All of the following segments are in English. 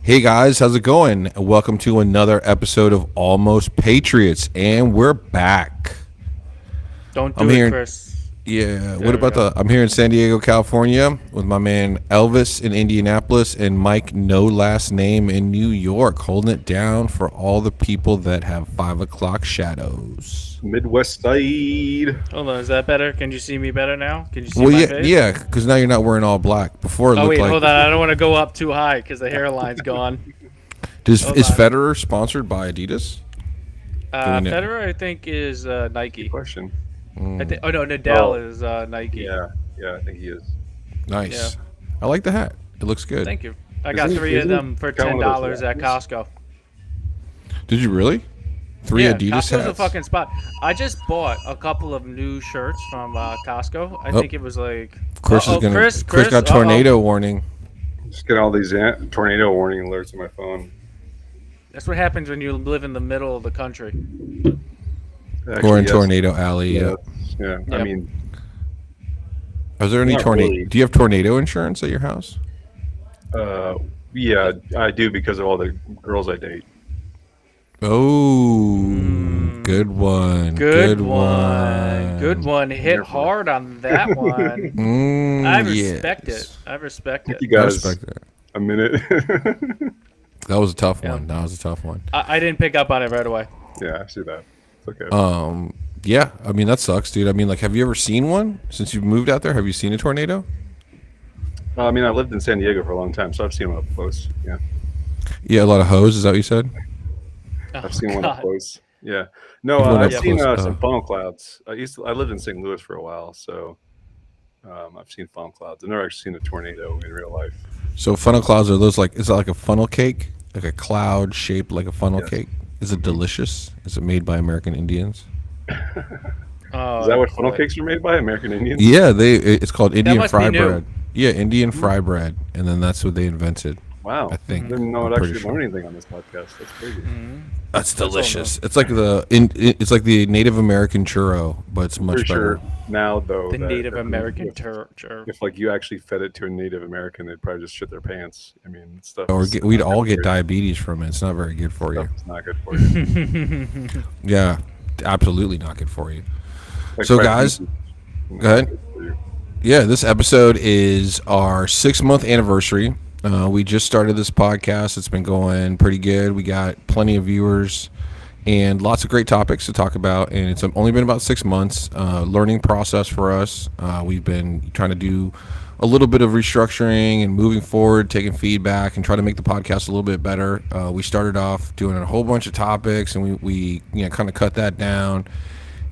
Hey guys, how's it going? Welcome to another episode of Almost Patriots, and we're back. Don't I'm do it, here. Chris. Yeah, what There we about go. the? I'm here in San Diego, California, with my man Elvis in Indianapolis and Mike, no last name, in New York, holding it down for all the people that have 5 o'clock shadows. Midwest side. Hold on, is that better? Can you see me better now? Can you see Well, my yeah, face? yeah, because now you're not wearing all black. Before it Oh looked wait, like. hold on. I don't want to go up too high because the hairline's gone. Hold Is on. Federer sponsored by Adidas? Do we know? Federer, I think, is Good Nike. question. I think. Oh no, Nadal Oh, is Nike. yeah, I think he is. Nice. Yeah. I like the hat. It looks good. Thank you. I got Isn't- three of isn't them for kinda one of those $10 at Raptors? Costco. Did you really? Three Yeah, Adidas Costco's hats. a fucking spot. I just bought a couple of new shirts from Costco. I Oh. think it was like. Chris is Uh-oh, gonna. Chris, Chris got uh-oh. tornado warning. Just get all these tornado warning alerts on my phone. That's what happens when you live in the middle of the country. Actually, Or in yes. Tornado Alley. Yeah. Yeah. Yep. I mean, Is there any Not tornado? really. Do you have tornado insurance at your house? yeah, I do because of all the girls I date. Oh, good one. Good one. Good one. Hit Wonderful. hard on that one. I respect it. I respect it. You I guys, respect that. a minute. That was a tough Yeah. one. That was a tough one. I didn't pick up on it right away. yeah, I see that. It's okay. Yeah. I mean, that sucks, dude. I mean, like, have you ever seen one since you've moved out there? Have you seen a tornado? I mean, I lived in San Diego for a long time, so I've seen one up close. Yeah, Yeah, a lot of hose. Is that what you said? Oh, I've seen one up God. close. Yeah. No, You've been I've up seen close, some funnel clouds. I lived in St. Louis for a while, so I've seen funnel clouds. I've never actually seen a tornado in real life. So funnel clouds are those like? Is it like a funnel cake? Like a cloud shaped like a funnel Yes. cake? Is it delicious? Is it made by American Indians? Oh, Is that what funnel boy. cakes are made by? American Indians? Yeah, it's called Indian must be fry new. bread. Yeah, Indian fry bread, and then that's what they invented. Wow. I think. Didn't know I'm I'd pretty actually sure. learn anything on this podcast. That's crazy. That's all delicious. It's like it's like the Native American churro, but it's much Pretty better. sure now, though, The that Native if- American if, church. if like you actually fed it to a Native American, they'd probably just shit their pants. I mean, stuff. Or is we'd not all good get for you. diabetes from it. It's not very good for you. Stuff is not good for you. Yeah, absolutely not good for you. Like So, fried guys, beef is not go ahead. good for you. Yeah, this episode is our 6-month anniversary. We just started this podcast. It's been going pretty good. We got plenty of viewers and lots of great topics to talk about. And it's only been about 6 months. Learning process for us. We've been trying to do a little bit of restructuring and moving forward, taking feedback, and trying to make the podcast a little bit better. We started off doing a whole bunch of topics, and we kind of cut that down.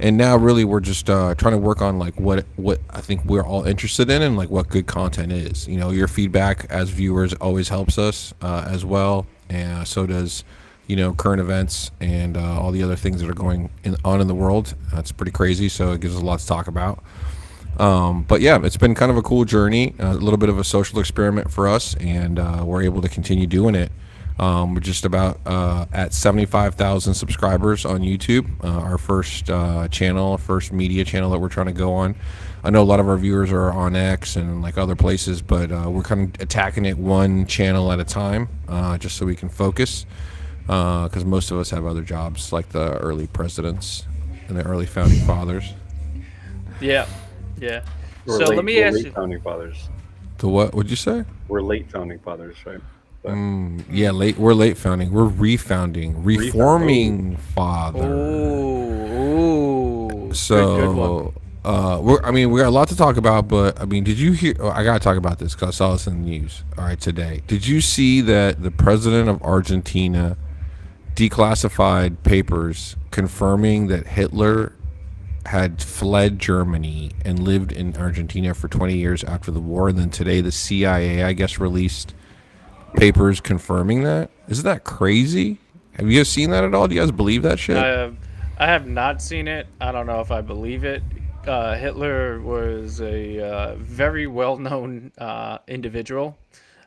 And now really we're just trying to work on like what I think we're all interested in and like what good content is. Your feedback as viewers always helps us as well, and so does current events and all the other things that are going on in the world. That's pretty crazy, so it gives us a lot to talk about. But yeah, it's been kind of a cool journey, a little bit of a social experiment for us, and we're able to continue doing it. We're just about at 75,000 subscribers on YouTube, our first channel, first media channel that we're trying to go on. I know a lot of our viewers are on X and like other places, but we're kind of attacking it one channel at a time, just so we can focus, because most of us have other jobs like the early presidents and the early founding fathers. Yeah. Yeah. We're So late, let me we're ask late you. founding fathers. The what would you say? We're late founding fathers, right? But Yeah, we're late founding. We're refounding, reforming father. Ooh. Good one. So, we got a lot to talk about, but I mean, did you hear? Oh, I gotta talk about this because I saw this in the news. All right, today, did you see that the president of Argentina declassified papers confirming that Hitler had fled Germany and lived in Argentina for 20 years after the war, and then today the CIA, I guess, released papers confirming that? Isn't that crazy? Have you guys seen that at all? Do you guys believe that shit? I have not seen it. I don't know if I believe it. Hitler was a very well-known individual.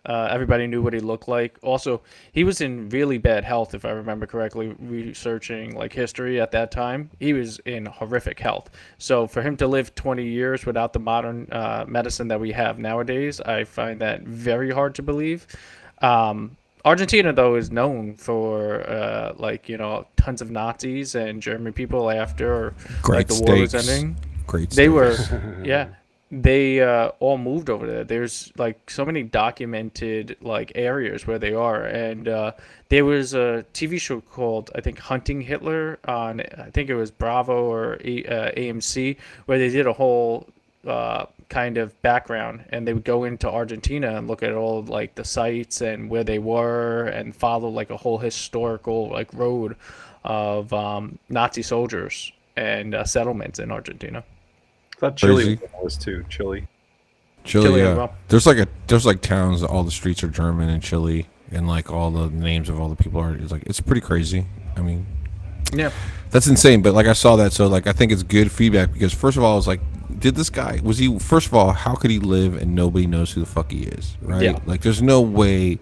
Everybody knew what he looked like. Also, he was in really bad health, if I remember correctly, researching like history at that time. He was in horrific health. So for him to live 20 years without the modern medicine that we have nowadays, I find that very hard to believe. Argentina, though, is known for tons of Nazis and German people after Great the war was steaks. ending. Great They were, steaks. yeah, they all moved over there. There's like so many documented like areas where they are, and there was a TV show called I think Hunting Hitler on I think it was Bravo or AMC where they did a whole kind of background, and they would go into Argentina and look at all like the sites and where they were, and follow like a whole historical like road of Nazi soldiers and settlements in Argentina. I thought Chile Crazy. was too. Chile. Chile, Chile as yeah. well. There's like towns. All the streets are German in Chile, and like all the names of all the people are. It's pretty crazy. I mean, Yeah. that's insane. But like I saw that, so like I think it's good feedback because first of all, I was like, did this guy was he? First of all, how could he live and nobody knows who the fuck he is? Right? Yeah. Like, there's no way.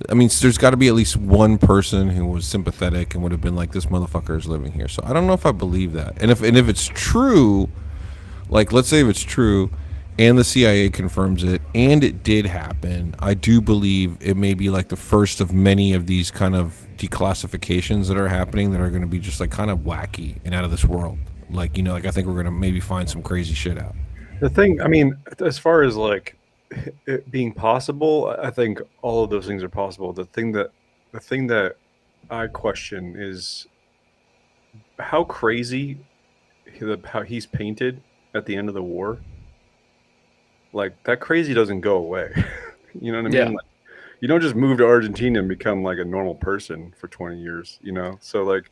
I mean, there's got to be at least one person who was sympathetic and would have been like, this motherfucker is living here. So I don't know if I believe that. And if it's true, like let's say if it's true, and the CIA confirms it, and it did happen, I do believe it may be like the first of many of these kind of declassifications that are happening that are going to be just like kind of wacky and out of this world. Like, like I think we're going to maybe find some crazy shit out. The thing, I mean, as far as like it being possible, I think all of those things are possible. The thing that I question is how crazy how he's painted at the end of the war. Like, that crazy doesn't go away. You know what I mean? Yeah. Like, you don't just move to Argentina and become like a normal person for 20 years, So like,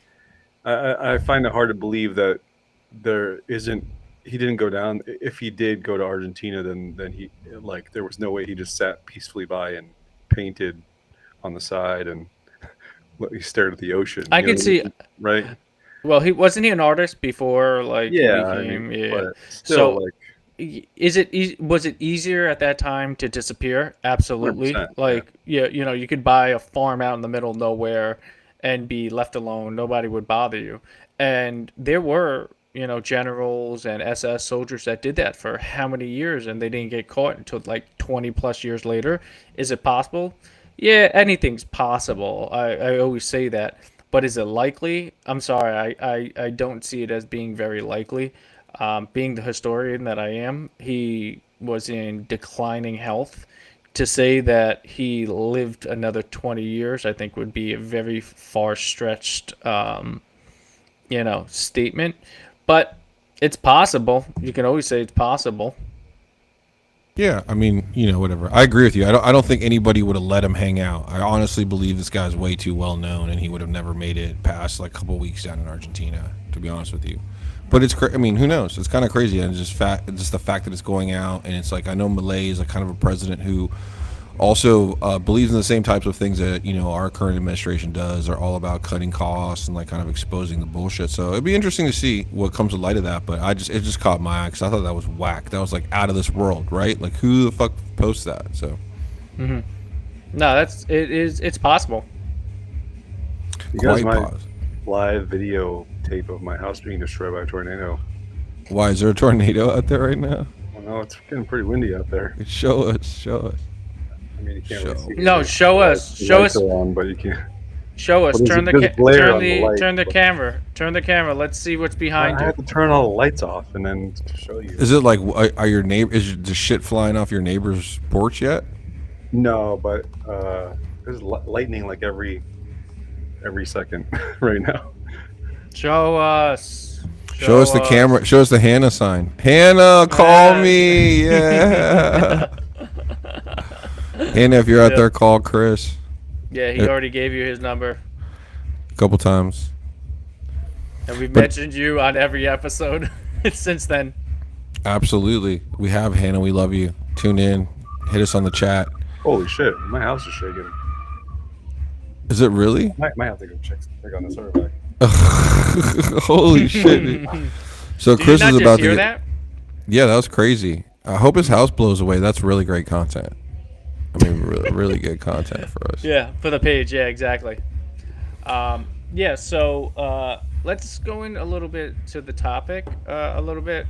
I find it hard to believe that he didn't go down. If he did go to Argentina, then he, like, there was no way he just sat peacefully by and painted on the side and he stared at the ocean. I you know can what see. mean? Right? Well, he wasn't he an artist before like he Yeah, I became, mean, yeah. but still, So like, was it easier at that time to disappear? Absolutely. 100%, Like, yeah, you could buy a farm out in the middle of nowhere and be left alone. Nobody would bother you. And there were, generals and SS soldiers that did that for how many years and they didn't get caught until like 20 plus years later. Is it possible? Yeah, anything's possible. I always say that. But is it likely? I'm sorry, I don't see it as being very likely. Being the historian that I am, he was in declining health. To say that he lived another 20 years, I think would be a very far stretched, statement. But it's possible. You can always say it's possible. Yeah, I mean, whatever. I agree with you. I don't think anybody would have let him hang out. I honestly believe this guy's way too well known, and he would have never made it past like a couple weeks down in Argentina. To be honest with you, but it's I mean, who knows? It's kind of crazy, and just the fact that it's going out, and it's like I know Milei is like kind of a president who also believes in the same types of things that our current administration does. Are all about cutting costs and like kind of exposing the bullshit. So it'd be interesting to see what comes to light of that. But it just caught my eye because I thought that was whack. That was like out of this world, right? Like who the fuck posts that? So No, it's possible. you guys quite might pause. live video tape of my house being destroyed by a tornado. Why is there a tornado out there right now? Well, no, it's getting pretty windy out there. Show us. I mean, you can't really Show. see. No, show us. The Show lights us. are on, but you can't. Show us. What is Turn it? the Just glare on the light. turn the camera. Turn the camera. Let's see what's behind I you. have to turn all the lights off and then to show you. Is it like are your neighbor? Is the shit flying off your neighbor's porch yet? No, but there's lightning like every second right now. Show us. Show us the camera. Show us the Hannah sign. Hannah, call me. Yeah. Hannah, if you're out there, call Chris. Yeah, he already gave you his number, A couple times. and we've mentioned you on every episode since then. Absolutely. We have Hannah. We love you. Tune in. Hit us on the chat. Holy shit! My house is shaking. Is it really? Might have to go check on this artifact. Holy shit. So Did Chris you not is just about hear to that? Yeah, that was crazy. I hope his house blows away. That's really great content. I mean, really, really good content for us. Yeah, for the page. Yeah, exactly. Yeah, so let's go in a little bit to the topic. A little bit.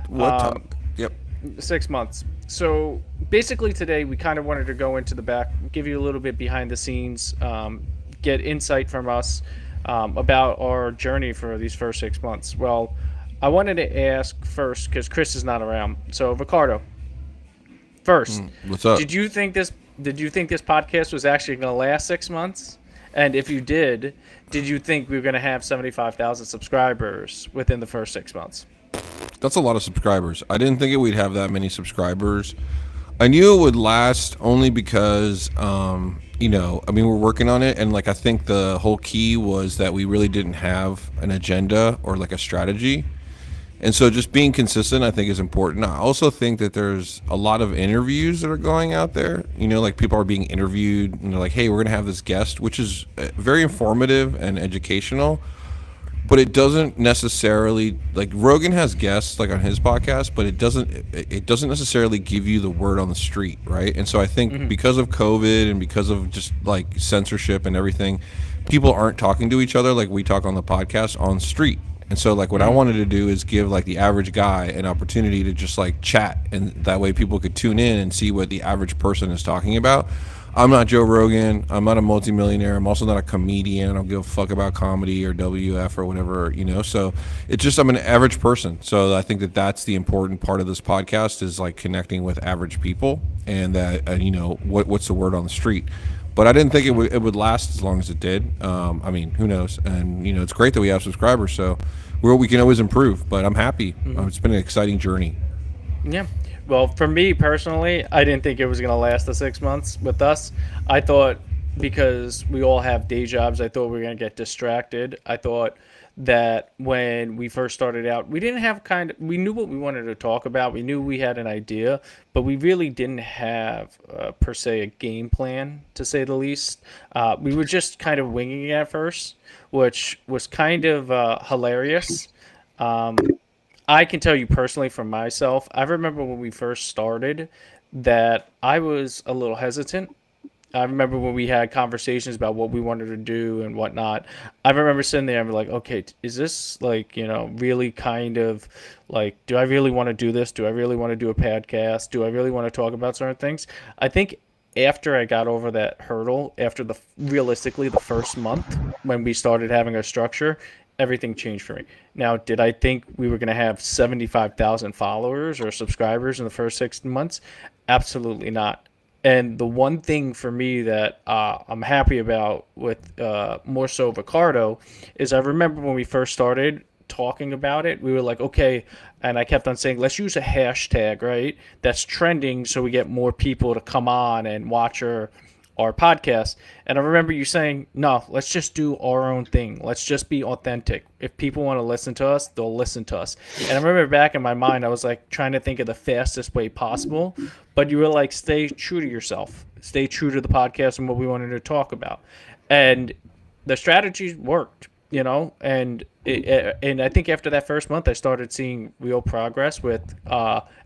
What topic? Yep. 6 months. So basically today we kind of wanted to go into the give you a little bit behind the scenes, get insight from us about our journey for these first 6 months. Well, I wanted to ask first because Chris is not around. So Ricardo, first, What's up? did you think this podcast was actually going to last 6 months? And if you did you think we were going to have 75,000 subscribers within the first 6 months? That's a lot of subscribers. I didn't think we'd have that many subscribers. I knew it would last only because, we're working on it. And like, I think the whole key was that we really didn't have an agenda or like a strategy. And so just being consistent, I think, is important. I also think that there's a lot of interviews that are going out there. Like people are being interviewed and they're like, hey, we're going to have this guest, which is very informative and educational. But it doesn't necessarily, like, Rogan has guests like on his podcast, but it doesn't necessarily give you the word on the street, right? And so I think because of COVID and because of just like censorship and everything, people aren't talking to each other like we talk on the podcast on street. And so like what I wanted to do is give like the average guy an opportunity to just like chat, and that way people could tune in and see what the average person is talking about. I'm not Joe Rogan. I'm not a multimillionaire. I'm also not a comedian. I don't give a fuck about comedy or WF or whatever, So it's just I'm an average person. So I think that that's the important part of this podcast is like connecting with average people, and that what's the word on the street. But I didn't think it would last as long as it did. Who knows? And it's great that we have subscribers, so we can always improve. But I'm happy. It's been an exciting journey. Yeah. Well, for me personally, I didn't think it was going to last the 6 months with us. I thought because we all have day jobs, I thought we were going to get distracted. I thought that when we first started out, we didn't have we knew what we wanted to talk about. We knew we had an idea, but we really didn't have per se a game plan, to say the least. We were just kind of winging it at first, which was kind of hilarious. I can tell you personally from myself, I remember when we first started that I was a little hesitant. I remember when we had conversations about what we wanted to do and whatnot. I remember sitting there and be like, okay, is this like, really kind of like, do I really want to do this? Do I really want to do a podcast? Do I really want to talk about certain things? I think after I got over that hurdle, after realistically the first month when we started having our structure, everything changed for me. Now, did I think we were going to have 75,000 followers or subscribers in the first 6 months? Absolutely not. And the one thing for me that I'm happy about with more so Ricardo is I remember when we first started talking about it, we were like, okay, and I kept on saying, let's use a hashtag, right? That's trending so we get more people to come on and watch our podcast. And I remember you saying, no, let's just do our own thing. Let's just be authentic. If people want to listen to us, they'll listen to us. And I remember back in my mind, I was like trying to think of the fastest way possible, but you were like, stay true to yourself, stay true to the podcast and what we wanted to talk about. And the strategy worked, and and I think after that first month, I started seeing real progress with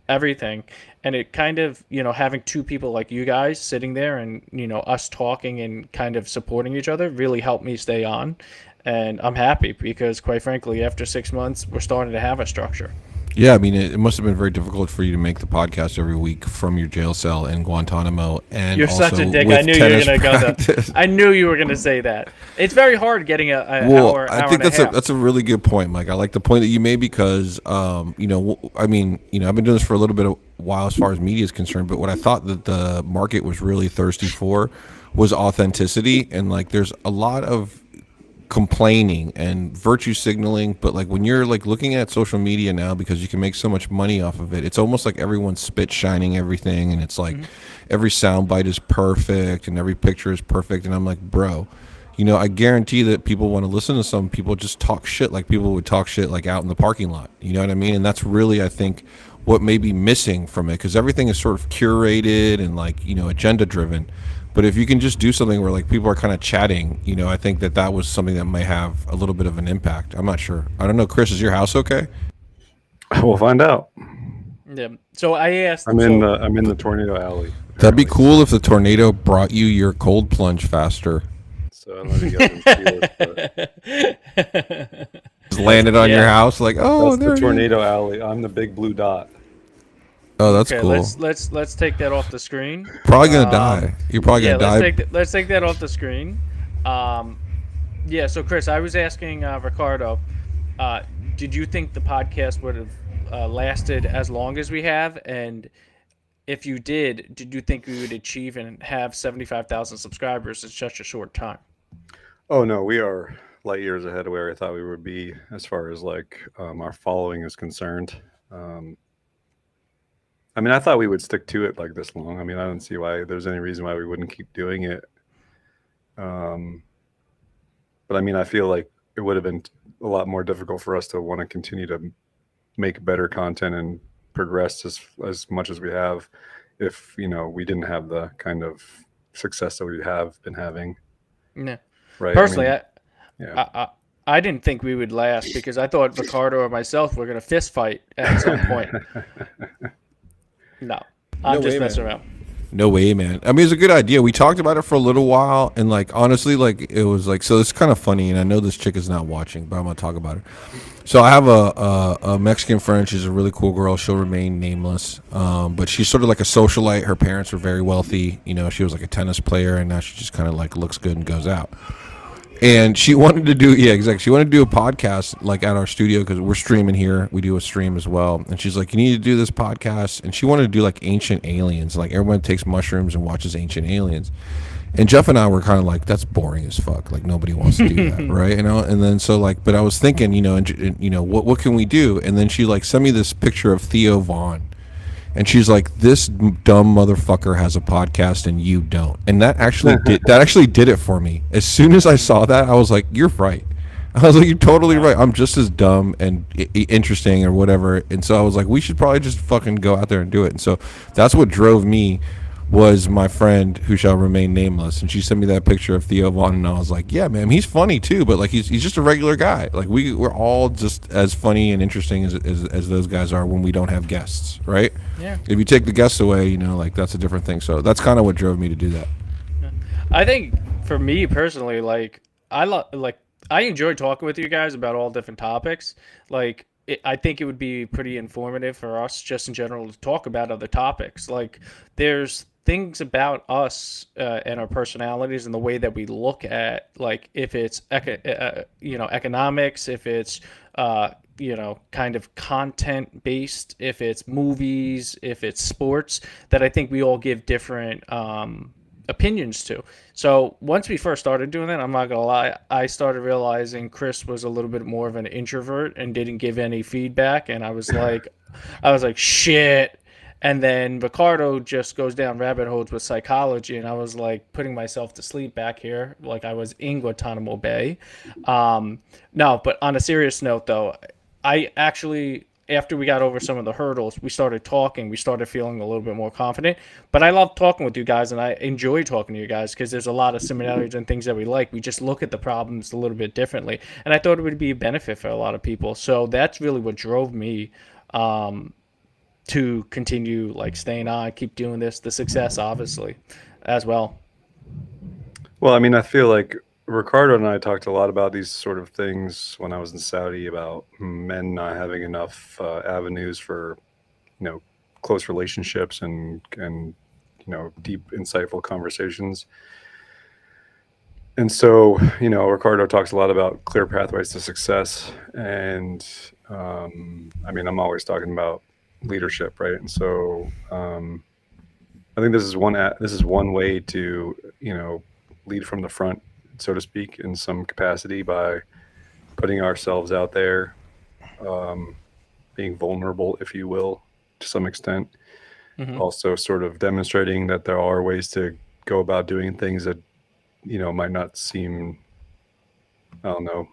everything. And it kind of, having two people like you guys sitting there and, us talking and kind of supporting each other really helped me stay on. And I'm happy because, quite frankly, after 6 months, we're starting to have a structure. Yeah, it must have been very difficult for you to make the podcast every week from your jail cell in Guantanamo. And you're also such a dick. with I knew you were going to go practice. there. I knew you were going to say that. It's very hard getting an hour. I think and a half. that's a really good point, Mike. I like the point that you made because, I've been doing this for a little bit of while as far as media is concerned. But what I thought that the market was really thirsty for was authenticity, and like there's a lot of complaining and virtue signaling, but like when you're like looking at social media now, because you can make so much money off of it, it's almost like everyone's spit shining everything, and it's like every soundbite is perfect and every picture is perfect, and I'm like, bro, I guarantee that people want to listen to some people just talk shit like people would talk shit like out in the parking lot, you know what I mean? And that's really, I think, what may be missing from it, because everything is sort of curated and like agenda driven. But if you can just do something where like people are kind of chatting, I think that was something that may have a little bit of an impact. I'm not sure. I don't know. Chris, is your house okay? We'll find out. Yeah. So I asked. I'm in the tornado alley. That'd be cool if the tornado brought you your cold plunge faster. So let me go and feel it. Just landed on your house like, oh, That's there the it is. tornado alley. I'm the big blue dot. Oh, that's Okay, cool. let's take that off the screen. Probably gonna die. You're probably Yeah, gonna die. let's take that off the screen. Yeah, so Chris, I was asking Ricardo, uh, did you think the podcast would have lasted as long as we have? And if you did you think we would achieve and have 75,000 subscribers in such a short time? Oh no, we are light years ahead of where I thought we would be as far as like our following is concerned. I mean, I thought we would stick to it like this long. I mean, I don't see why there's any reason why we wouldn't keep doing it. But I mean, I feel like it would have been a lot more difficult for us to want to continue to make better content and progress as much as we have if, you know, we didn't have the kind of success that we have been having. Yeah. Right. Personally, I mean, yeah. I didn't think we would last because I thought Ricardo or myself were going to fist fight at some point. No, I'm No just way, messing man. around. No way, man. I mean, it's a good idea. We talked about it for a little while, and like honestly, like it was like so. It's kind of funny, and I know this chick is not watching, but I'm gonna talk about her. So I have a Mexican friend. She's a really cool girl. She'll remain nameless, but she's sort of like a socialite. Her parents were very wealthy. You know, she was like a tennis player, and now she just kind of like looks good and goes out. And she wanted to do, yeah, exactly. She wanted to do a podcast like at our studio because we're streaming here. We do a stream as well. And she's like, you need to do this podcast. And she wanted to do like Ancient Aliens. Like everyone takes mushrooms and watches Ancient Aliens. And Jeff and I were kind of like, that's boring as fuck. Like nobody wants to do that, right? You know. And then so like, but I was thinking, you know, and you know, what can we do? And then she like sent me this picture of Theo Vaughn. And she's like, "This dumb motherfucker has a podcast, and you don't." And that actually did it for me. As soon as I saw that, I was like, "You're right." I was like, "You're totally right. I'm just as dumb and interesting or whatever." And so I was like, "We should probably just fucking go out there and do it." And so that's what drove me. Was my friend who shall remain nameless, and she sent me that picture of Theo Vaughn, and I was like, "Yeah, man, he's funny too, but like he's just a regular guy. Like we're all just as funny and interesting as those guys are when we don't have guests, right? Yeah. If you take the guests away, you know, like that's a different thing. So that's kind of what drove me to do that. I think for me personally, like I enjoy talking with you guys about all different topics. Like I think it would be pretty informative for us just in general to talk about other topics. Like there's things about us and our personalities and the way that we look at, like if it's economics, if it's kind of content based, if it's movies, if it's sports, that I think we all give different opinions to. So once we first started doing that, I'm not gonna lie, I started realizing Chris was a little bit more of an introvert and didn't give any feedback, and I was like shit. And then Ricardo just goes down rabbit holes with psychology, and I was like putting myself to sleep back here, like I was in Guantanamo Bay. No, but on a serious note, though, I actually, after we got over some of the hurdles, we started talking. We started feeling a little bit more confident. But I love talking with you guys, and I enjoy talking to you guys because there's a lot of similarities and things that we like. We just look at the problems a little bit differently, and I thought it would be a benefit for a lot of people. So that's really what drove me to continue like staying on, keep doing this. The success, obviously, as well. Well, I mean, I feel like Ricardo and I talked a lot about these sort of things when I was in Saudi about men not having enough avenues for, you know, close relationships and you know, deep, insightful conversations. And so, you know, Ricardo talks a lot about clear pathways to success. And I mean, I'm always talking about leadership, right? And so I think this is one way to, you know, lead from the front, so to speak, in some capacity by putting ourselves out there, being vulnerable, if you will, to some extent. Mm-hmm. Also sort of demonstrating that there are ways to go about doing things that, you know, might not seem, I don't know,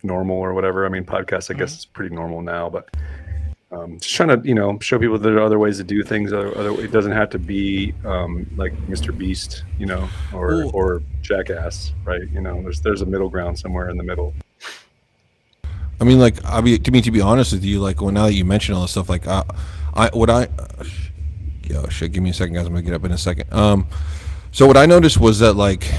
normal or whatever. I mean, podcasts, I guess, is pretty normal now, but just trying to, you know, show people that there are other ways to do things. It doesn't have to be like Mr. Beast, you know, or Jackass, right? You know, there's a middle ground somewhere in the middle. I mean, like, to be honest with you, like, well, now that you mention all this stuff, like, yo, shit, give me a second, guys. I'm gonna get up in a second. So what I noticed was that, like,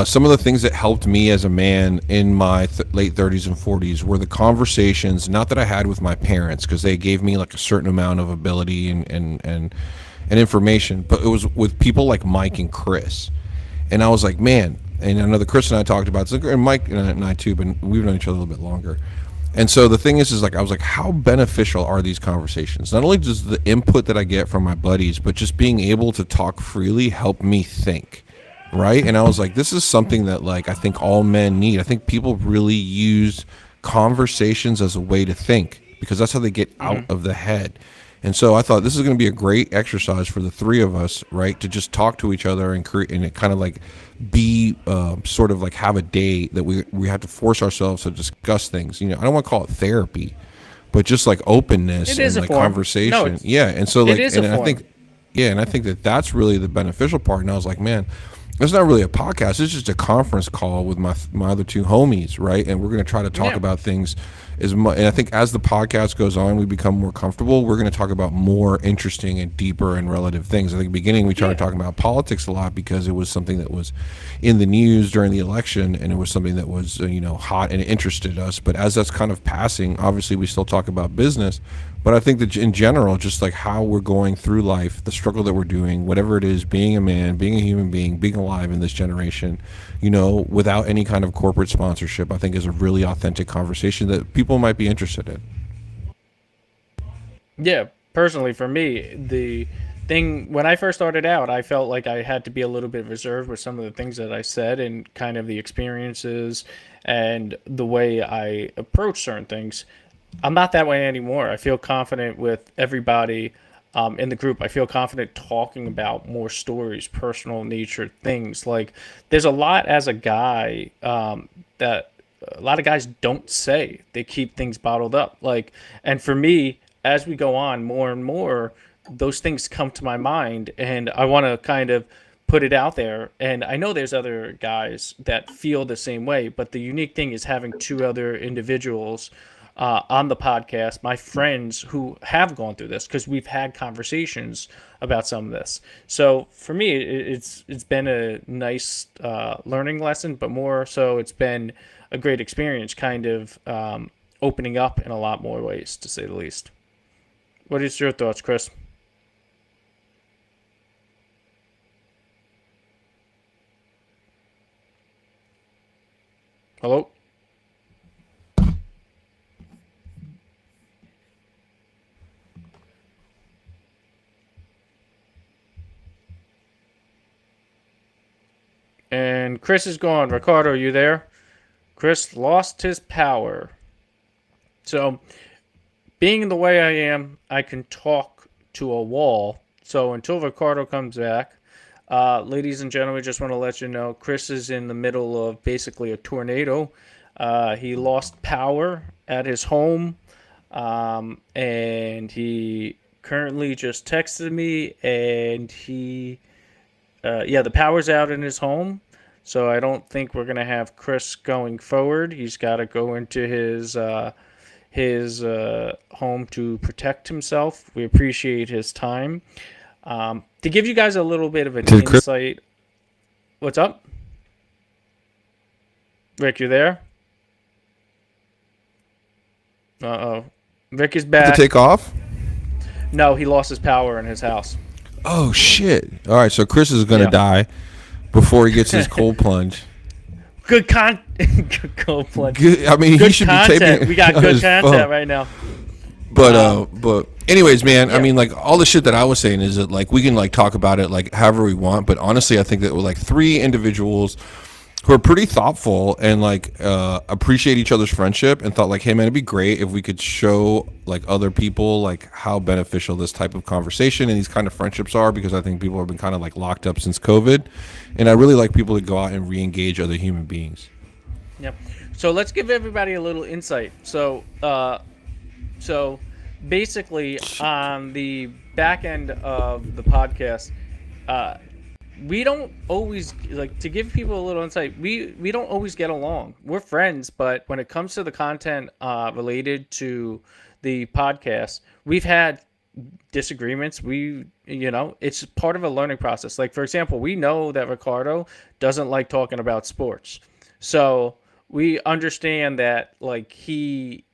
some of the things that helped me as a man in my late 30s and 40s were the conversations, not that I had with my parents, because they gave me like a certain amount of ability and information, but it was with people like Mike and Chris. And I was like, man, and I know that Chris and I talked about this, and Mike and I too, but we've known each other a little bit longer. And so the thing is like, I was like, how beneficial are these conversations? Not only does the input that I get from my buddies, but just being able to talk freely help me think. Right. And I was like, this is something that like I think all men need. I think people really use conversations as a way to think, because that's how they get out of the head. And so I thought this is going to be a great exercise for the three of us, right, to just talk to each other and create, and it kind of like be sort of like have a day that we have to force ourselves to discuss things. You know, I don't want to call it therapy, but just like openness It and is a like form. conversation. No, Yeah. And so like, it is a and I form. think, yeah, and I think that that's really the beneficial part. And I was like, man, it's not really a podcast. It's just a conference call with my other two homies, right? And we're going to try to talk Yeah. about things as much. And I think as the podcast goes on, we become more comfortable. We're going to talk about more interesting and deeper and relative things. I think at the beginning we started talking about politics a lot because it was something that was in the news during the election, and it was something that was hot and it interested us. But as that's kind of passing, obviously we still talk about business. But I think that in general, just like how we're going through life, the struggle that we're doing, whatever it is, being a man, being a human being, being alive in this generation, without any kind of corporate sponsorship, I think is a really authentic conversation that people might be interested in. Yeah, personally, for me, the thing when I first started out, I felt like I had to be a little bit reserved with some of the things that I said and kind of the experiences and the way I approach certain things. I'm not that way anymore. I feel confident with everybody in the group. I feel confident talking about more stories, personal nature things. Like, there's a lot as a guy that a lot of guys don't say. They keep things bottled up. Like, and for me, as we go on more and more, those things come to my mind, and I want to kind of put it out there. And I know there's other guys that feel the same way, but the unique thing is having two other individuals on the podcast, my friends who have gone through this, because we've had conversations about some of this. So for me, it's been a nice learning lesson, but more so, it's been a great experience, kind of opening up in a lot more ways, to say the least. What is your thoughts, Chris? Hello? And Chris is gone. Ricardo, are you there? Chris lost his power. So, being the way I am, I can talk to a wall. So, until Ricardo comes back, ladies and gentlemen, just want to let you know Chris is in the middle of basically a tornado. He lost power at his home, and he currently just texted me, and the power's out in his home. So I don't think we're gonna have Chris going forward. He's got to go into his home to protect himself. We appreciate his time. To give you guys a little bit of an Did Chris- insight. What's up, Rick? You there? Uh-oh. Rick is To back. take off? No, he lost his power in his house. Oh shit! All right, so Chris is gonna Yeah. die before he gets his cold plunge. Good good cold plunge. Good, I mean, he Good should content. be taping. We got on good his content phone. right now. But anyways, man, I yeah. mean, like all the shit that I was saying is that like we can like talk about it like however we want, but honestly, I think that we're like three individuals who are pretty thoughtful and like appreciate each other's friendship, and thought like, hey man, it'd be great if we could show like other people like how beneficial this type of conversation and these kind of friendships are, because I think people have been kind of like locked up since COVID, and I really like people to go out and re-engage other human beings. Yep. So let's give everybody a little insight. So basically, on the back end of the podcast, we don't always like to give people a little insight. We don't always get along. We're friends, but when it comes to the content related to the podcast, we've had disagreements. It's part of a learning process. Like, for example, we know that Ricardo doesn't like talking about sports. So we understand that, like, me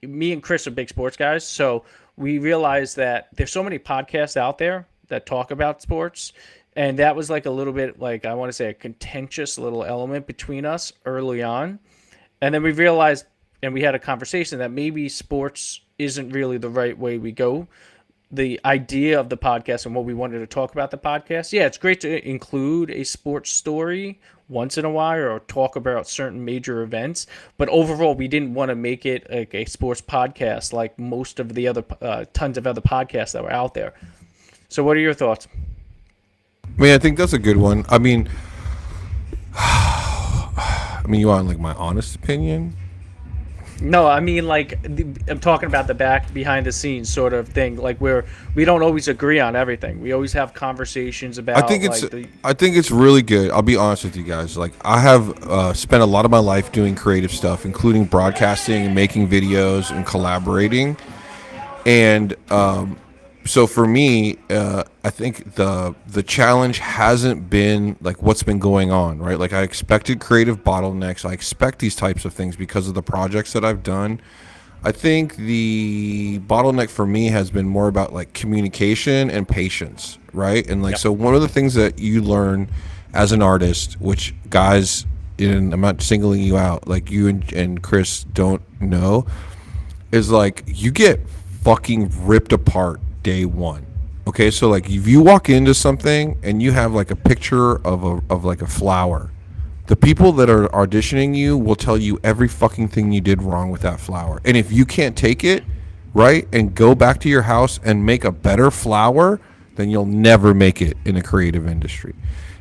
and Chris are big sports guys. So we realize that there's so many podcasts out there that talk about sports. And that was like a little bit, like, I want to say, a contentious little element between us early on. And then we realized, and we had a conversation, that maybe sports isn't really the right way we go. The idea of the podcast and what we wanted to talk about the podcast, yeah, it's great to include a sports story once in a while or talk about certain major events. But overall, we didn't want to make it like a sports podcast like most of the other tons of other podcasts that were out there. So, what are your thoughts? I mean, I think that's a good one. I mean, you want like my honest opinion? No, I mean, like, I'm talking about the back behind the scenes sort of thing, like where we don't always agree on everything. We always have conversations about. I think it's really good. I'll be honest with you guys. Like, I have spent a lot of my life doing creative stuff, including broadcasting and making videos and collaborating. And so for me, I think the challenge hasn't been like what's been going on, right? Like, I expected creative bottlenecks. I expect these types of things because of the projects that I've done. I think the bottleneck for me has been more about like communication and patience, right? And like, Yep. so one of the things that you learn as an artist, which guys, and I'm not singling you out, like you and Chris don't know, is like you get fucking ripped apart day one. Okay, so like if you walk into something and you have like a picture of like a flower, the people that are auditioning you will tell you every fucking thing you did wrong with that flower. And if you can't take it, right, and go back to your house and make a better flower, then you'll never make it in a creative industry.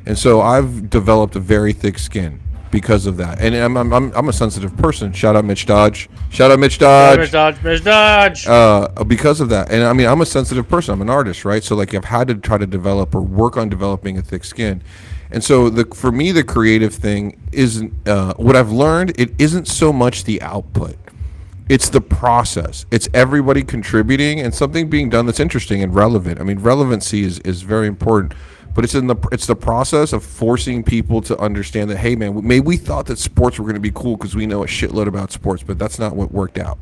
And so I've developed a very thick skin because of that. And I'm a sensitive person. Shout out Mitch Dodge. Shout out Mitch Dodge. Miss Dodge. Because of that. And I mean, I'm a sensitive person. I'm an artist, right? So like I've had to try to develop or work on developing a thick skin. And so for me, the creative thing isn't what I've learned. It isn't so much the output. It's the process. It's everybody contributing and something being done that's interesting and relevant. I mean, relevancy is very important, but it's the process of forcing people to understand that, hey man, maybe we thought that sports were going to be cool because we know a shitload about sports, but that's not what worked out.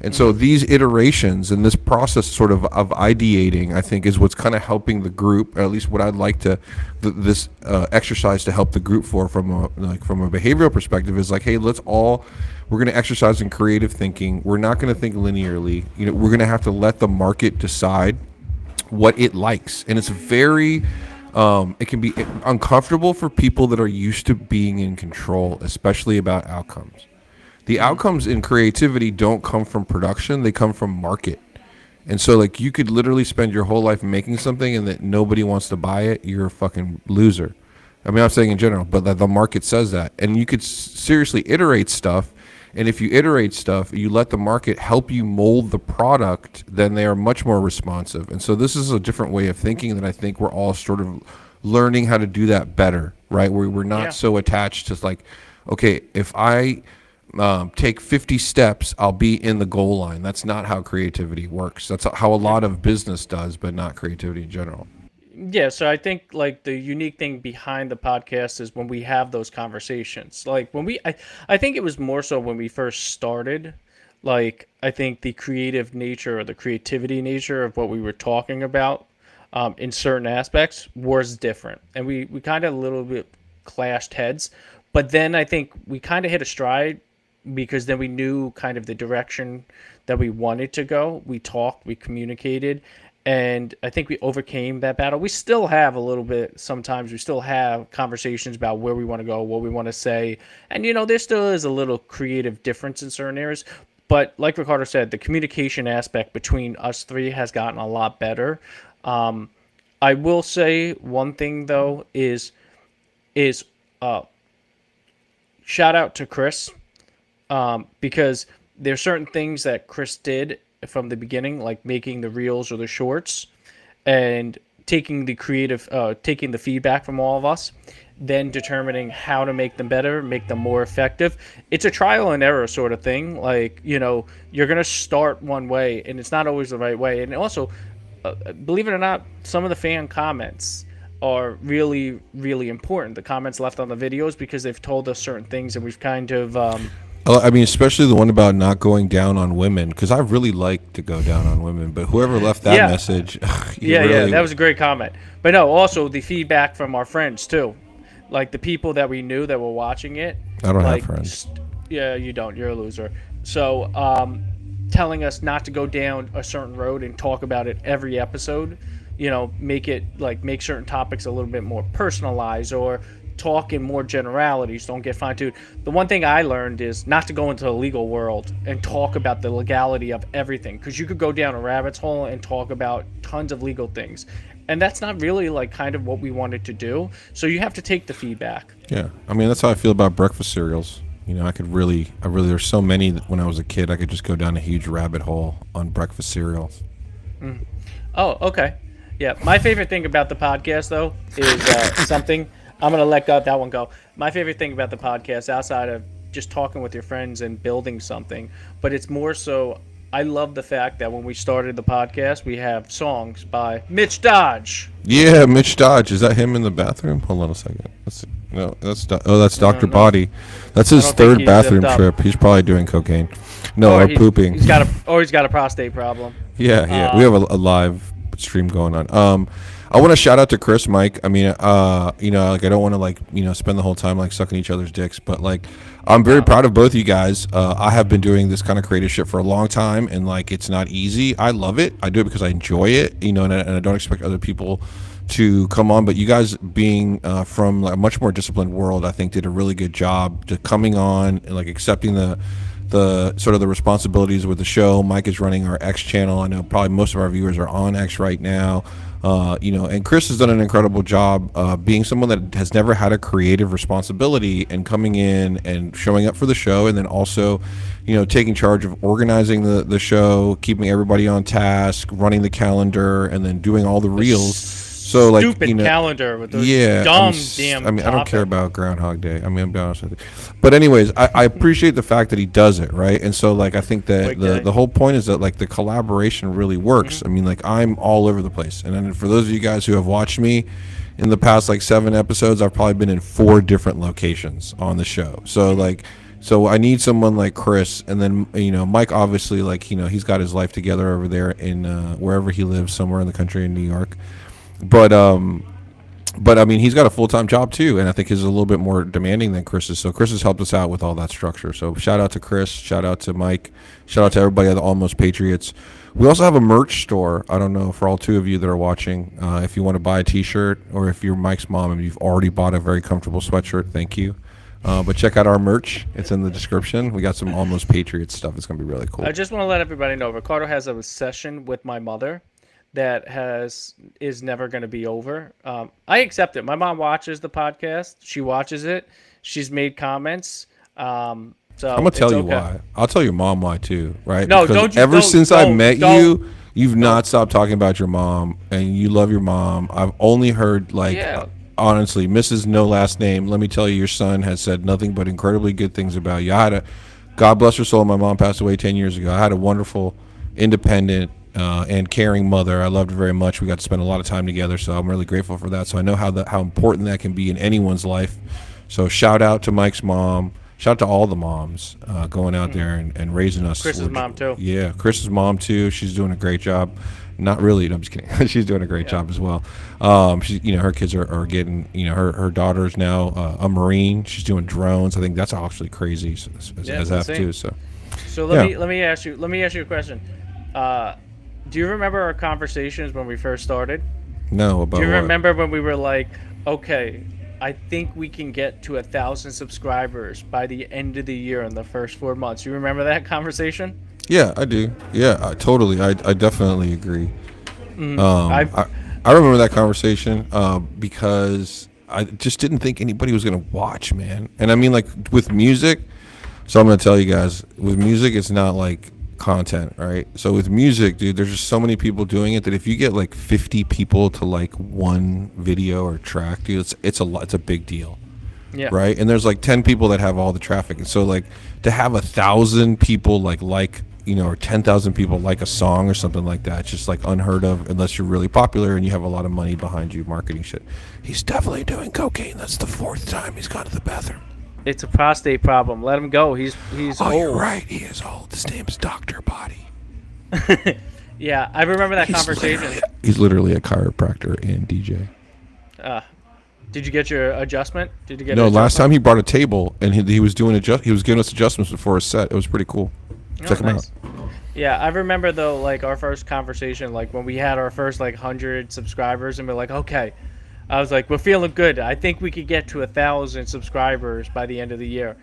And so these iterations and this process sort of ideating, I think, is what's kind of helping the group, or at least what I'd like to this exercise to help the group from a behavioral perspective is like, hey, we're going to exercise in creative thinking. We're not going to think linearly. We're going to have to let the market decide what it likes, and it's very. It can be uncomfortable for people that are used to being in control, especially about outcomes. The outcomes in creativity don't come from production, they come from market. And so like you could literally spend your whole life making something and that nobody wants to buy it, you're a fucking loser. I mean, I'm saying in general, but the market says that. And you could seriously iterate stuff, and if you iterate stuff, you let the market help you mold the product, then they are much more responsive. And so this is a different way of thinking that I think we're all sort of learning how to do that better, right? Where we're not so attached to like, okay, if I take 50 steps, I'll be in the goal line. That's not how creativity works. That's how a lot of business does, but not creativity in general. Yeah, so I think like the unique thing behind the podcast is when we have those conversations. Like I think it was more so when we first started. Like I think the creative nature or the creativity nature of what we were talking about in certain aspects was different, and we kind of a little bit clashed heads. But then I think we kind of hit a stride because then we knew kind of the direction that we wanted to go. We talked, we communicated, and I think we overcame that battle. We still have a little bit, sometimes we still have conversations about where we want to go, what we want to say. And, there still is a little creative difference in certain areas. But like Ricardo said, the communication aspect between us three has gotten a lot better. I will say one thing, though, is shout out to Chris. Because there's certain things that Chris did from the beginning, like making the reels or the shorts and taking the taking the feedback from all of us, then determining how to make them better, make them more effective. It's a trial and error sort of thing. Like, you're going to start one way and it's not always the right way. And also believe it or not, some of the fan comments are really, really important. The comments left on the videos, because they've told us certain things, and we've kind of I mean, especially the one about not going down on women, because I really like to go down on women. But whoever left that Yeah. message, yeah, that was a great comment. But no, also the feedback from our friends too, like the people that we knew that were watching it. I don't have like, friends. Yeah, you don't. You're a loser. So, telling us not to go down a certain road and talk about it every episode, make certain topics a little bit more personalized, or talk in more generalities. Don't get fine-tuned. The one thing I learned is not to go into the legal world and talk about the legality of everything, because you could go down a rabbit's hole and talk about tons of legal things. And that's not really like kind of what we wanted to do. So you have to take the feedback. Yeah, I mean that's how I feel about breakfast cereals. I could really, there's so many that when I was a kid, I could just go down a huge rabbit hole on breakfast cereals. Oh, okay. Yeah, my favorite thing about the podcast, though, is something. I'm going to let that one go. My favorite thing about the podcast, outside of just talking with your friends and building something, but it's more so, I love the fact that when we started the podcast, we have songs by Mitch Dodge. Yeah, Mitch Dodge. Is that him in the bathroom? Hold on a second. That's Dr. Body. That's his don't think third he's bathroom zipped up. trip. He's probably doing cocaine. No, or pooping. He's got a prostate problem. Yeah. We have a live stream going on. I want to shout out to Chris, Mike. I mean, I don't want to spend the whole time like sucking each other's dicks, but like, I'm very proud of both of you guys. I have been doing this kind of creative shit for a long time, and like, it's not easy. I love it. I do it because I enjoy it, and I don't expect other people to come on. But you guys, being from like a much more disciplined world, I think did a really good job to coming on and like accepting the sort of the responsibilities with the show. Mike is running our X channel. I know probably most of our viewers are on X right now. And Chris has done an incredible job being someone that has never had a creative responsibility and coming in and showing up for the show, and then also, taking charge of organizing the show, keeping everybody on task, running the calendar, and then doing all the reels. So like, Stupid calendar with those damn. I don't care about Groundhog Day. I mean, I'm be honest with you. But anyways, I appreciate the fact that he does it, right? And so like, I think that the whole point is that like the collaboration really works. I mean, like, I'm all over the place. And then for those of you guys who have watched me in the past like 7 episodes, I've probably been in 4 different locations on the show. So I need someone like Chris, and then Mike obviously, like, he's got his life together over there in wherever he lives, somewhere in the country in New York. But I mean, he's got a full-time job too, and I think he's a little bit more demanding than Chris is. So Chris has helped us out with all that structure. So shout out to Chris, shout out to Mike, shout out to everybody at the Almost Patriots. We also have a merch store. I don't know, for all 2 of you that are watching, if you want to buy a T-shirt, or if you're Mike's mom and you've already bought a very comfortable sweatshirt, thank you. But check out our merch. It's in the description. We got some Almost Patriots stuff. It's going to be really cool. I just want to let everybody know, Ricardo has a session with my mother that is never going to be over. I accept it. My mom watches the podcast. She watches it. She's made comments. So I'm gonna tell you why. I'll tell your mom why too, right? No, because don't you? Since I met you, you've not stopped talking about your mom, and you love your mom. I've only heard honestly, Mrs. No Last Name. Let me tell you, your son has said nothing but incredibly good things about you. God bless her soul. My mom passed away 10 years ago. I had a wonderful, independent, and caring mother. I loved her very much. We got to spend a lot of time together, so I'm really grateful for that. So I know how important that can be in anyone's life. So shout out to Mike's mom. Shout out to all the moms going out there and raising us. Chris's mom too. Yeah, Chris's mom too. She's doing a great job. Not really. No, I'm just kidding. She's doing a great job as well. She's, her kids are getting, her daughter's now a Marine. She's doing drones. I think that's actually crazy as that too. So let me ask you a question. Do you remember our conversations when we first started? No, about Do you what? remember when we were like, okay, I think we can get to 1,000 subscribers by the end of the year in the first 4 months? You remember that conversation? Yeah, I do. Yeah, totally. I definitely agree. I remember that conversation because I just didn't think anybody was going to watch, man. And I mean, like, with music, so I'm going to tell you guys, with music, it's not like content, right? So with music, dude, there's just so many people doing it that if you get like 50 people to like one video or track, dude, it's a big deal. Yeah. Right. And there's like 10 people that have all the traffic. And so like to have 1,000 people like or 10,000 people like a song or something like that. It's just like unheard of unless you're really popular and you have a lot of money behind you marketing shit. He's definitely doing cocaine. That's the 4th time he's gone to the bathroom. It's a prostate problem. Let him go. He's Oh, old. you're right. He is old. His name's Dr. Body. Yeah, I remember that conversation. He's literally a chiropractor and DJ. Did you get your adjustment? Did you get No, an last time adjustment? he brought a table and he was doing he was giving us adjustments before a set. It was pretty cool. Check him out. Nice. Yeah, I remember though, like our first conversation, like when we had our first like 100 subscribers, and we're like, okay, I was like, we're feeling good. I think we could get to 1,000 subscribers by the end of the year.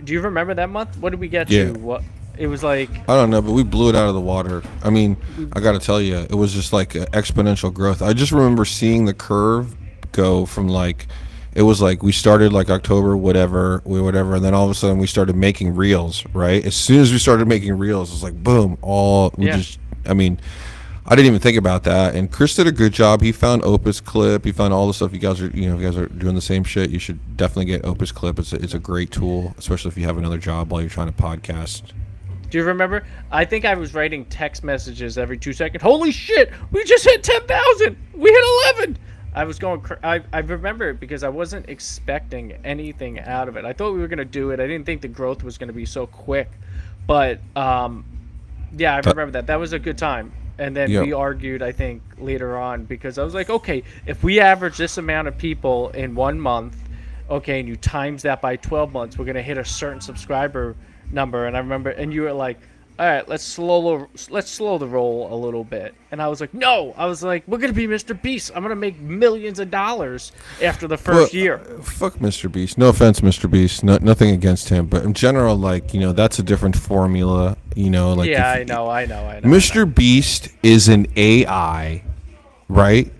Do you remember that month? What did we get Yeah. to? What it was like? I don't know, but we blew it out of the water. I mean, I got to tell you, it was just like exponential growth. I just remember seeing the curve go from like, it was like we started like October, whatever, and then all of a sudden we started making reels, right? As soon as we started making reels, it was like, boom, I mean, I didn't even think about that. And Chris did a good job. He found Opus Clip. He found all the stuff. You guys are doing the same shit. You should definitely get Opus Clip. It's a great tool, especially if you have another job while you're trying to podcast. Do you remember? I think I was writing text messages every 2 seconds. Holy shit! We just hit 10,000. We hit 11. I was going. I remember it because I wasn't expecting anything out of it. I thought we were gonna do it. I didn't think the growth was gonna be so quick, but yeah, I remember that. That was a good time. And then Yep. we argued, I think, later on because I was like, okay, if we average this amount of people in 1 month, okay, and you times that by 12 months, we're gonna hit a certain subscriber number. And I remember, and you were like, all right, let's slow the roll a little bit. And I was like, no. I was like, we're gonna be Mr. Beast. I'm gonna make millions of dollars after the first year. Fuck Mr. Beast. No offense, Mr. Beast. Nothing against him, but in general, like, that's a different formula. Like Yeah, if- I know. Mr. Beast is an AI, right?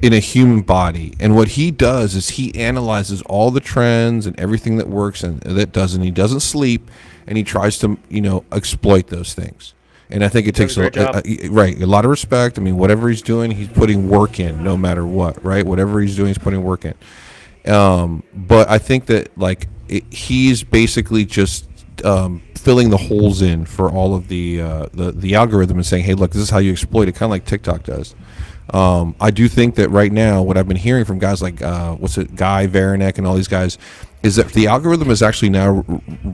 In a human body, and what he does is he analyzes all the trends and everything that works and that doesn't. He doesn't sleep, and he tries to exploit those things. And I think it takes Does a great a lot of respect. I mean, whatever he's doing, he's putting work in, no matter what, right? Whatever he's doing, he's putting work in. But I think that like he's basically just filling the holes in for all of the algorithm and saying, hey, look, this is how you exploit it, kind of like TikTok does. I do think that right now, what I've been hearing from guys like Guy Vaynerchuk and all these guys, is that the algorithm is actually now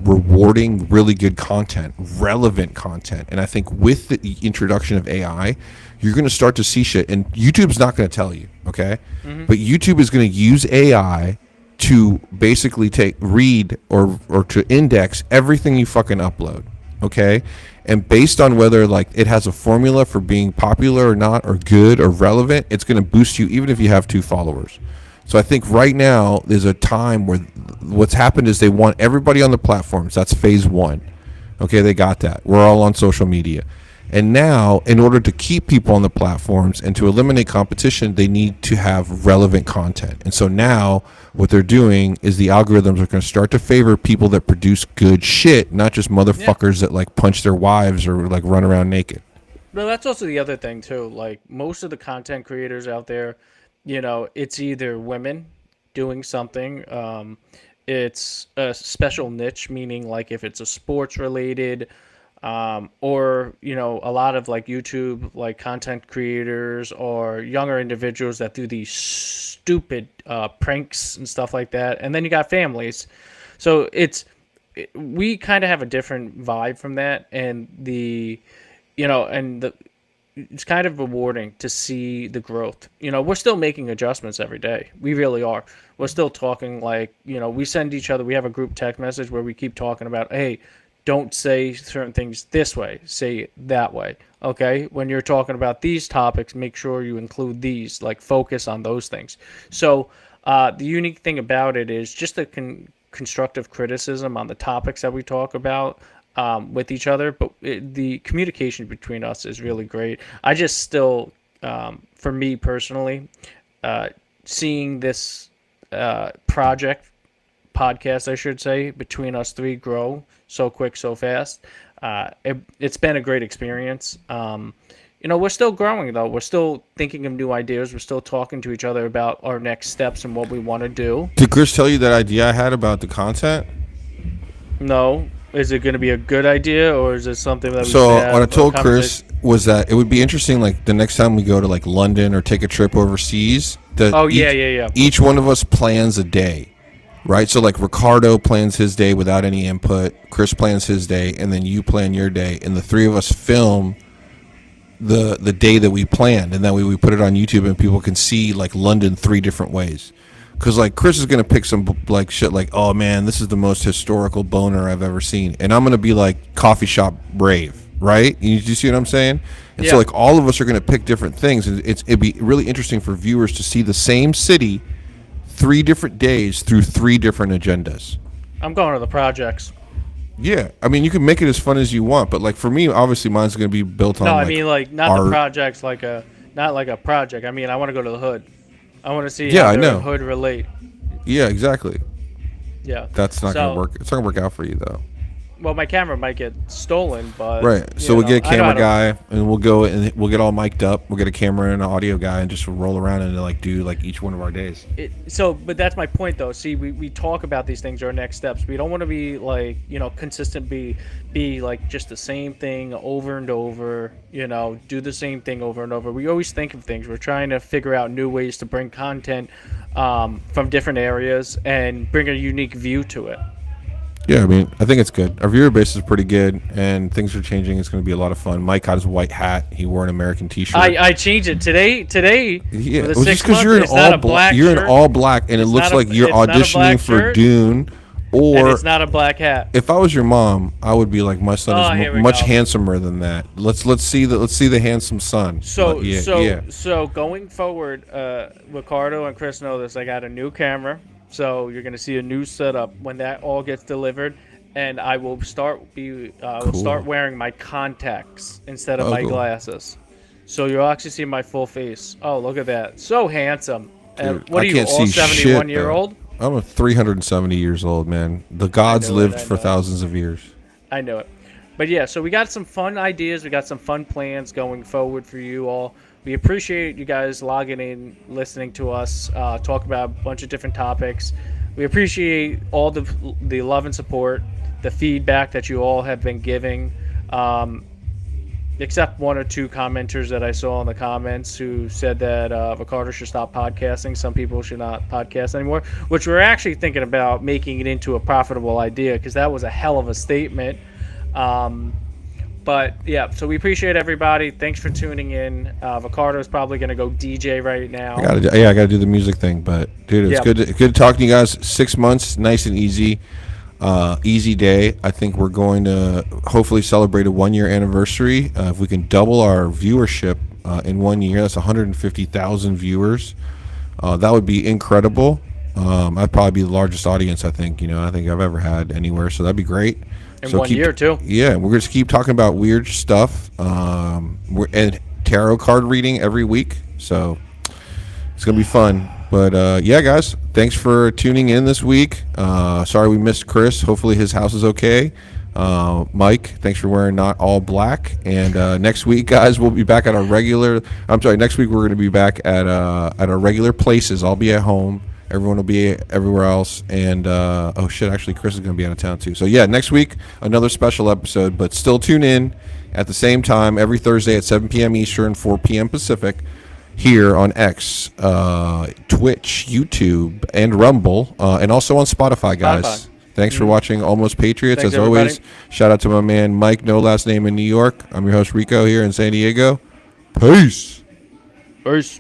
rewarding really good content, relevant content. And I think with the introduction of AI, you're going to start to see shit, and YouTube's not going to tell you, okay? But YouTube is going to use AI to basically read or to index everything you fucking upload, okay? And based on whether like it has a formula for being popular or not, or good or relevant, it's going to boost you even if you have 2 followers. So I think right now there's a time where what's happened is they want everybody on the platforms. That's phase 1. Okay, they got that. We're all on social media. And now, in order to keep people on the platforms and to eliminate competition, they need to have relevant content. And so now what they're doing is the algorithms are going to start to favor people that produce good shit, not just motherfuckers that like punch their wives or like run around naked. Well, that's also the other thing too. Like most of the content creators out there, it's either women doing something. It's a special niche, meaning like if it's a sports related, or a lot of like YouTube like content creators or younger individuals that do these stupid pranks and stuff like that. And then you got families, so we kind of have a different vibe from that, and it's kind of rewarding to see the growth. We're still making adjustments every day. We really are. We're still talking like, we send each other, we have a group text message where we keep talking about, hey, don't say certain things this way, say it that way. Okay? When you're talking about these topics, make sure you include these, like focus on those things. So the unique thing about it is just the constructive criticism on the topics that we talk about with each other, but the communication between us is really great. I just still, for me personally, seeing this podcast, I should say, between us 3 grow so quick, so fast. It's been a great experience. We're still growing though. We're still thinking of new ideas. We're still talking to each other about our next steps and what we want to do. Did Chris tell you that idea I had about the content? No. Is it going to be a good idea, or is it something that we So should have what I a told Chris conversation- was that it would be interesting, like the next time we go to like London or take a trip overseas. That Oh, yeah. Each one of us plans a day, right? So like Ricardo plans his day without any input. Chris plans his day, and then you plan your day, and the three of us film the day that we planned, and that way we put it on YouTube, and people can see like London 3 different ways. Because like Chris is gonna pick some like shit like, oh man, this is the most historical boner I've ever seen, and I'm gonna be like coffee shop rave, right? You see what I'm saying? And Yeah. so like all of us are gonna pick different things, and it'd be really interesting for viewers to see the same city 3 different days through 3 different agendas. I'm going to the projects. Yeah, I mean you can make it as fun as you want, but like for me, obviously mine's gonna be built on. No, like, I mean like not art. the projects, not like a project. I mean I want to go to the hood. I want to see Yeah, how I the know. hood relate. Yeah, exactly. Yeah. That's not gonna So- work. It's not gonna work out for you though. Well, my camera might get stolen, but Right. So you we'll know, get a I know camera how to- guy, and we'll go and we'll get all mic'd up. We'll get a camera and an audio guy, and just roll around and like do like each one of our days. But that's my point though. See, we talk about these things, our next steps. We don't want to be like, consistent, be like just the same thing over and over, do the same thing over and over. We always think of things. We're trying to figure out new ways to bring content from different areas and bring a unique view to it. Yeah, I mean, I think it's good. Our viewer base is pretty good, and things are changing. It's going to be a lot of fun. Mike got his white hat. He wore an American T-shirt. I changed it today. Yeah, for it the was 6 just because months, you're in it's not a all black. black You're in shirt. all black, and it It's looks not a- like you're it's not a auditioning black for shirt. Dune. And Or it's not a black hat. if I was your mom, I would be like, my son Oh, is here we much go. handsomer than that. Let's see the handsome son. So yeah. so going forward, Ricardo and Chris know this. I got a new camera, so you're gonna see a new setup when that all gets delivered, and I will start Cool. wearing my contacts instead of Oh, my cool. glasses. So you'll actually see my full face. Oh, look at that! So handsome. And Dude, what I are you, can't all see 71 shit, year though. old? I'm a 370 years old, man. The gods know it, lived I for know it. thousands of years. I know it. But yeah, so we got some fun ideas. We got some fun plans going forward for you all. We appreciate you guys logging in, listening to us, talk about a bunch of different topics. We appreciate all the love and support, the feedback that you all have been giving. Except 1 or 2 commenters that I saw in the comments who said that Ricardo should stop podcasting. Some people should not podcast anymore, which we're actually thinking about making it into a profitable idea because that was a hell of a statement. But yeah, so we appreciate everybody. Thanks for tuning in. Ricardo's probably going to go DJ right now. I gotta do the music thing, but dude, it's Yeah. good to talk to you guys. 6 months, nice and easy. Easy day. I think we're going to hopefully celebrate a 1-year anniversary. If we can double our viewership in 1 year, that's 150,000 viewers. That would be incredible. I'd probably be the largest audience I think I've ever had anywhere. So that'd be great. In So 1 year, too. Yeah, we're going to keep talking about weird stuff. And tarot card reading every week. So it's going to be fun. But yeah, guys, thanks for tuning in this week. Sorry we missed Chris. Hopefully his house is okay. Mike, thanks for wearing not all black. And next week, guys, we'll be back at our regular. Next week we're going to be back at our regular places. I'll be at home. Everyone will be everywhere else. And actually, Chris is going to be out of town too. So yeah, next week another special episode. But still tune in at the same time every Thursday at 7 p.m. Eastern, 4 p.m. Pacific. Here on X, Twitch, YouTube, and Rumble, and also on Spotify, guys. Spotify. Thanks for watching Almost Patriots. Thanks, As always, everybody. shout out to my man Mike, no last name in New York. I'm your host, Rico, here in San Diego. Peace. Peace.